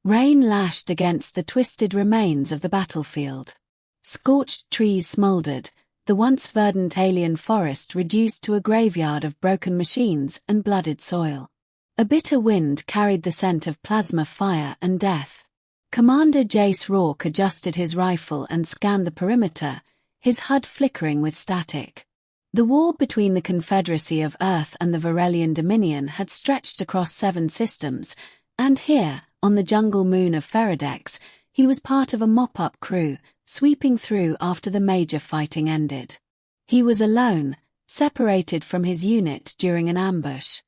Rain lashed against the twisted remains of the battlefield. Scorched trees smoldered, the once verdant alien forest reduced to a graveyard of broken machines and blooded soil. A bitter wind carried the scent of plasma fire and death. Commander Jace Rourke adjusted his rifle and scanned the perimeter, his HUD flickering with static. The war between the Confederacy of Earth and the Varelian Dominion had stretched across 7 systems, and here, on the jungle moon of Feradex, he was part of a mop-up crew, sweeping through after the major fighting ended. He was alone, separated from his unit during an ambush.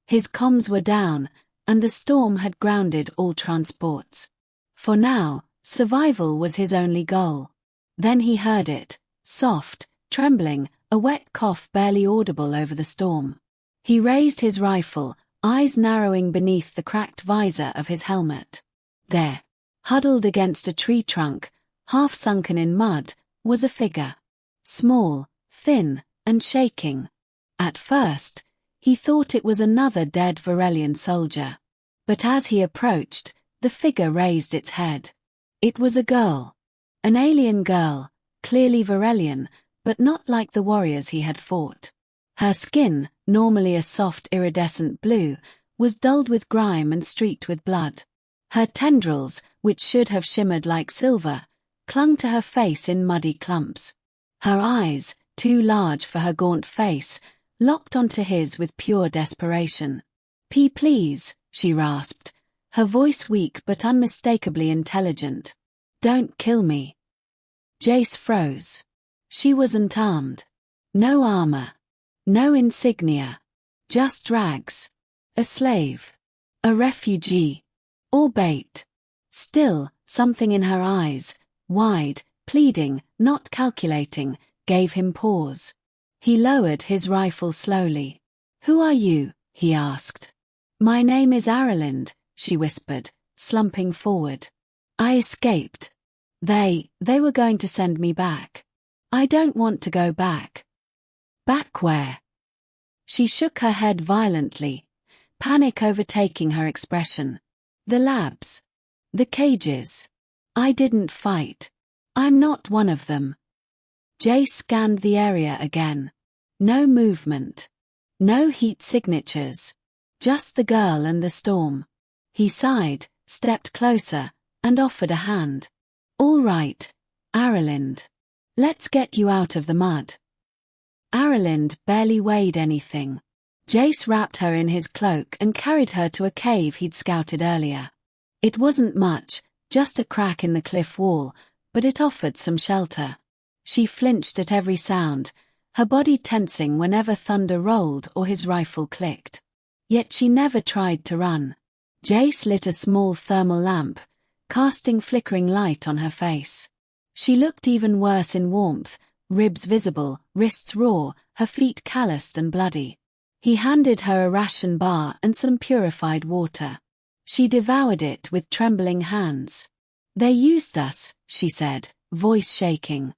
His comms were down, and the storm had grounded all transports. For now, survival was his only goal. Then he heard it, soft, trembling, a wet cough barely audible over the storm. He raised his rifle, eyes narrowing beneath the cracked visor of his helmet. There, huddled against a tree trunk, half sunken in mud, was a figure. Small, thin, and shaking. At first, he thought it was another dead Varelian soldier. But as he approached, the figure raised its head. It was a girl. An alien girl, clearly Varelian, but not like the warriors he had fought. Her skin, normally a soft iridescent blue, was dulled with grime and streaked with blood. Her tendrils, which should have shimmered like silver, clung to her face in muddy clumps. Her eyes, too large for her gaunt face, locked onto his with pure desperation. Please, she rasped, her voice weak but unmistakably intelligent. Don't kill me. Jace froze. She wasn't armed. No armor. No insignia. Just rags. A slave. A refugee. Or bait. Still, something in her eyes, wide, pleading, not calculating, gave him pause. He lowered his rifle slowly. Who are you? He asked. My name is Aralynd, she whispered, slumping forward. I escaped. They were going to send me back. I don't want to go back. Back where? She shook her head violently, panic overtaking her expression. The labs. The cages. I didn't fight. I'm not one of them. Jace scanned the area again. No movement. No heat signatures. Just the girl and the storm. He sighed, stepped closer, and offered a hand. All right, Aralynd. Let's get you out of the mud. Aralynd barely weighed anything. Jace wrapped her in his cloak and carried her to a cave he'd scouted earlier. It wasn't much, just a crack in the cliff wall, but it offered some shelter. She flinched at every sound, her body tensing whenever thunder rolled or his rifle clicked. Yet she never tried to run. Jace lit a small thermal lamp, casting flickering light on her face. She looked even worse in warmth, ribs visible, wrists raw, her feet calloused and bloody. He handed her a ration bar and some purified water. She devoured it with trembling hands. They used us, she said, voice shaking.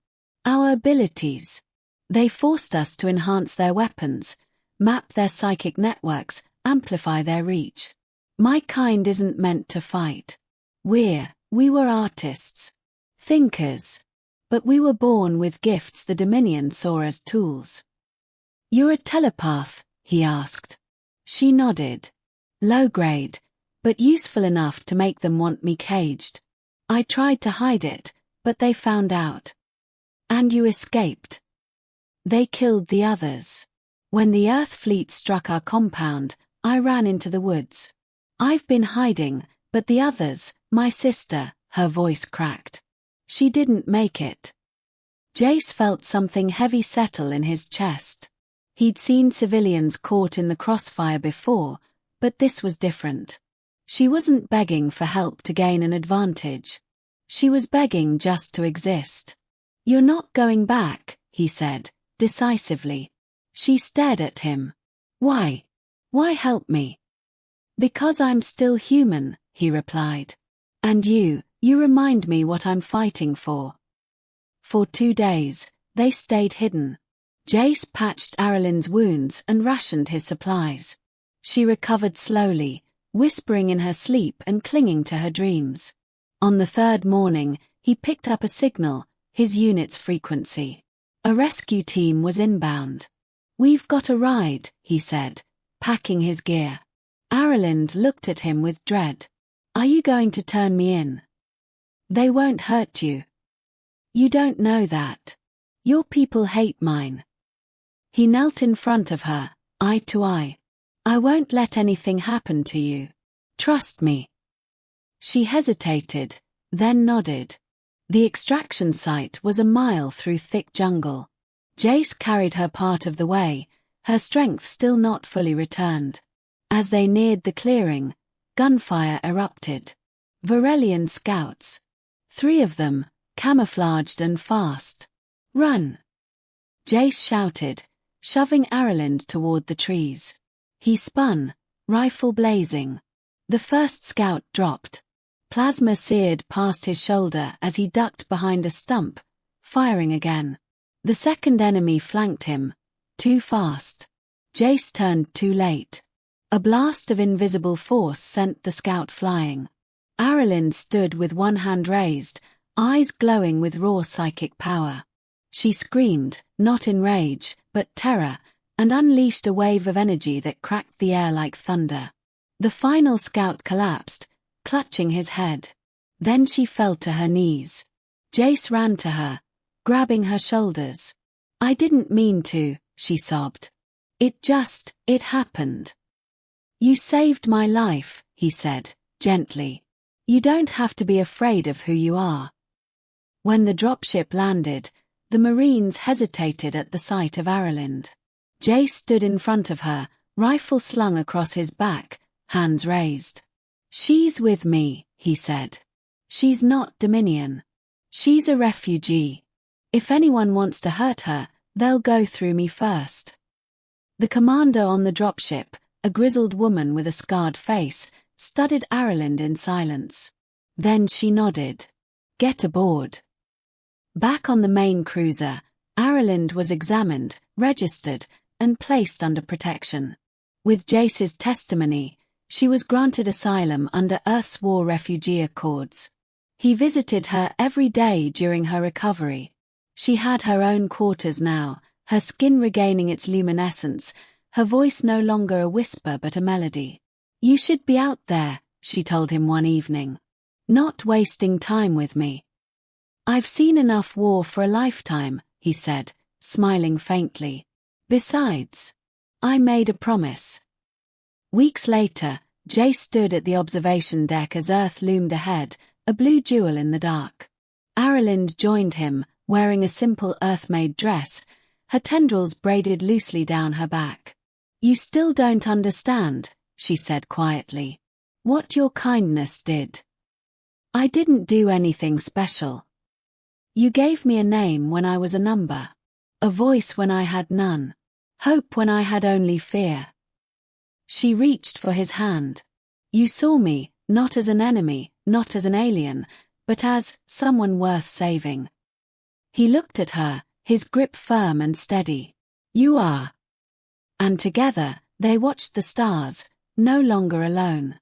Our abilities. They forced us to enhance their weapons, map their psychic networks, amplify their reach. My kind isn't meant to fight. We were artists. Thinkers. But we were born with gifts the Dominion saw as tools. You're a telepath, he asked. She nodded. Low grade, but useful enough to make them want me caged. I tried to hide it, but they found out. And you escaped. They killed the others. When the Earth fleet struck our compound, I ran into the woods. I've been hiding, but the others, my sister, her voice cracked. She didn't make it. Jace felt something heavy settle in his chest. He'd seen civilians caught in the crossfire before, but this was different. She wasn't begging for help to gain an advantage. She was begging just to exist. You're not going back, he said, decisively. She stared at him. Why? Why help me? Because I'm still human, he replied. And you remind me what I'm fighting for. For 2 days, they stayed hidden. Jace patched Aralynd's wounds and rationed his supplies. She recovered slowly, whispering in her sleep and clinging to her dreams. On the third morning, he picked up a signal, his unit's frequency. A rescue team was inbound. "We've got a ride," he said, packing his gear. Aralynd looked at him with dread. "Are you going to turn me in?" "They won't hurt you." "You don't know that. Your people hate mine." He knelt in front of her, eye to eye. "I won't let anything happen to you. Trust me." She hesitated, then nodded. The extraction site was a mile through thick jungle. Jace carried her part of the way, her strength still not fully returned. As they neared the clearing, gunfire erupted. Varelian scouts. 3 of them, camouflaged and fast. "Run!" Jace shouted, shoving Aralynd toward the trees. He spun, rifle blazing. The first scout dropped. Plasma seared past his shoulder as he ducked behind a stump, firing again. The second enemy flanked him, too fast. Jace turned too late. A blast of invisible force sent the scout flying. Aralynd stood with one hand raised, eyes glowing with raw psychic power. She screamed, not in rage, but terror, and unleashed a wave of energy that cracked the air like thunder. The final scout collapsed, clutching his head. Then she fell to her knees. Jace ran to her, grabbing her shoulders. "I didn't mean to," she sobbed. It happened." "You saved my life," he said, gently. "You don't have to be afraid of who you are." When the dropship landed, the Marines hesitated at the sight of Aralynd. Jace stood in front of her, rifle slung across his back, hands raised. "She's with me," he said. "She's not Dominion. She's a refugee. If anyone wants to hurt her, they'll go through me first." The commander on the dropship, a grizzled woman with a scarred face, studied Aralynd in silence. Then she nodded. "Get aboard." Back on the main cruiser, Aralynd was examined, registered, and placed under protection. With Jace's testimony, she was granted asylum under Earth's War Refugee Accords. He visited her every day during her recovery. She had her own quarters now, her skin regaining its luminescence, her voice no longer a whisper but a melody. "You should be out there," she told him one evening. "Not wasting time with me." "I've seen enough war for a lifetime," he said, smiling faintly. "Besides, I made a promise." Weeks later, Jace stood at the observation deck as Earth loomed ahead, a blue jewel in the dark. Aralynd joined him, wearing a simple Earth-made dress, her tendrils braided loosely down her back. "You still don't understand," she said quietly. "What your kindness did. I didn't do anything special. You gave me a name when I was a number. A voice when I had none. Hope when I had only fear." She reached for his hand. "You saw me, not as an enemy, not as an alien, but as someone worth saving." He looked at her, his grip firm and steady. "You are." And together, they watched the stars, no longer alone.